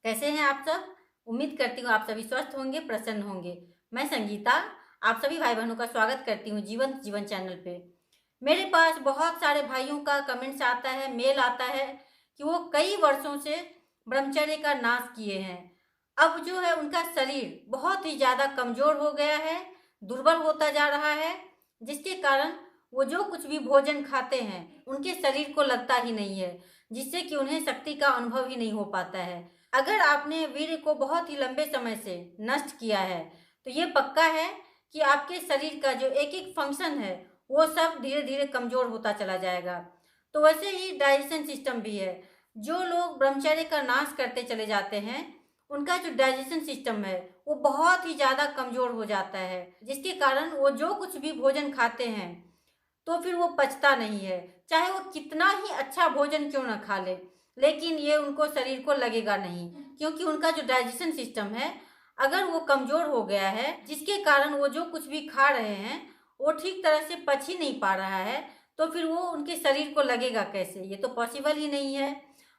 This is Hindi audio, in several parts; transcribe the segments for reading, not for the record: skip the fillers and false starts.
कैसे हैं आप सब। उम्मीद करती हूँ आप सभी स्वस्थ होंगे, प्रसन्न होंगे। मैं संगीता आप सभी भाई बहनों का स्वागत करती हूँ जीवन जीवन चैनल पे। मेरे पास बहुत सारे भाइयों का कमेंट्स आता है, मेल आता है कि वो कई वर्षों से ब्रह्मचर्य का नाश किए हैं। अब जो है उनका शरीर बहुत ही ज़्यादा कमज़ोर हो गया है, दुर्बल होता जा रहा है, जिसके कारण वो जो कुछ भी भोजन खाते हैं उनके शरीर को लगता ही नहीं है, जिससे कि उन्हें शक्ति का अनुभव ही नहीं हो पाता है। अगर आपने वीर्य को बहुत ही लंबे समय से नष्ट किया है तो ये पक्का है कि आपके शरीर का जो एक एक फंक्शन है वो सब धीरे धीरे कमज़ोर होता चला जाएगा। तो वैसे ही डाइजेशन सिस्टम भी है। जो लोग ब्रह्मचर्य का नाश करते चले जाते हैं उनका जो डाइजेशन सिस्टम है वो बहुत ही ज़्यादा कमज़ोर हो जाता है, जिसके कारण वो जो कुछ भी भोजन खाते हैं तो फिर वो पचता नहीं है। चाहे वो कितना ही अच्छा भोजन क्यों ना खा ले, लेकिन ये उनको शरीर को लगेगा नहीं, क्योंकि उनका जो डाइजेशन सिस्टम है अगर वो कमज़ोर हो गया है, जिसके कारण वो जो कुछ भी खा रहे हैं वो ठीक तरह से पच ही नहीं पा रहा है, तो फिर वो उनके शरीर को लगेगा कैसे? ये तो पॉसिबल ही नहीं है।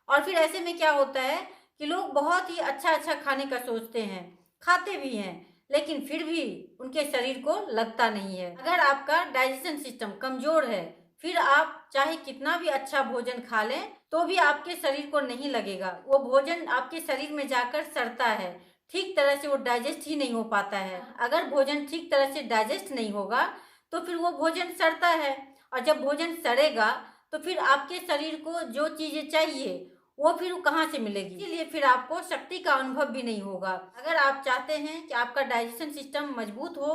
और फिर ऐसे में क्या होता है कि लोग बहुत ही अच्छा अच्छा खाने का सोचते हैं, खाते भी हैं, लेकिन फिर भी उनके शरीर को लगता नहीं है। अगर आपका डाइजेशन सिस्टम कमज़ोर है, फिर आप चाहे कितना भी अच्छा भोजन खा लें तो भी आपके शरीर को नहीं लगेगा। वो भोजन आपके शरीर में जाकर सड़ता है, ठीक तरह से वो डाइजेस्ट ही नहीं हो पाता है। अगर भोजन ठीक तरह से डाइजेस्ट नहीं होगा तो फिर वो भोजन सड़ता है, और जब भोजन सड़ेगा तो फिर आपके शरीर को जो चीज़ें चाहिए वो फिर कहाँ से मिलेगी, इसीलिए फिर आपको शक्ति का अनुभव भी नहीं होगा। अगर आप चाहते हैं कि आपका डाइजेशन सिस्टम मजबूत हो,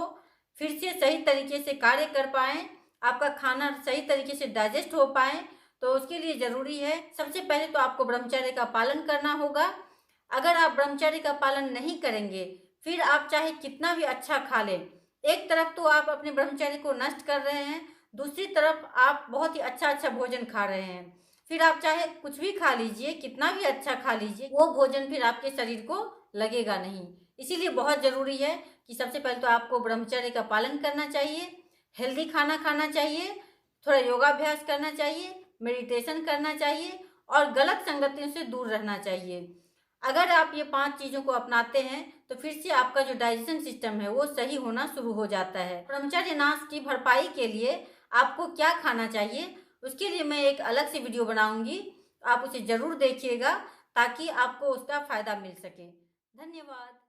फिर से सही तरीके से कार्य कर पाएँ, आपका खाना सही तरीके से डाइजेस्ट हो पाए, तो उसके लिए ज़रूरी है सबसे पहले तो आपको ब्रह्मचर्य का पालन करना होगा। अगर आप ब्रह्मचर्य का पालन नहीं करेंगे फिर आप चाहे कितना भी अच्छा खा लें, एक तरफ तो आप अपने ब्रह्मचर्य को नष्ट कर रहे हैं, दूसरी तरफ आप बहुत ही अच्छा अच्छा भोजन खा रहे हैं। फिर आप चाहे कुछ भी खा लीजिए, कितना भी अच्छा खा लीजिए, वो भोजन फिर आपके शरीर को लगेगा नहीं। इसीलिए बहुत ज़रूरी है कि सबसे पहले तो आपको ब्रह्मचर्य का पालन करना चाहिए, हेल्दी खाना खाना चाहिए, थोड़ा योगाभ्यास करना चाहिए, मेडिटेशन करना चाहिए और गलत संगतियों से दूर रहना चाहिए। अगर आप ये 5 चीज़ों को अपनाते हैं तो फिर से आपका जो डाइजेशन सिस्टम है वो सही होना शुरू हो जाता है। ब्रह्मचर्य नाश की भरपाई के लिए आपको क्या खाना चाहिए, उसके लिए मैं एक अलग से वीडियो बनाऊंगी, आप उसे ज़रूर देखिएगा ताकि आपको उसका फ़ायदा मिल सके। धन्यवाद।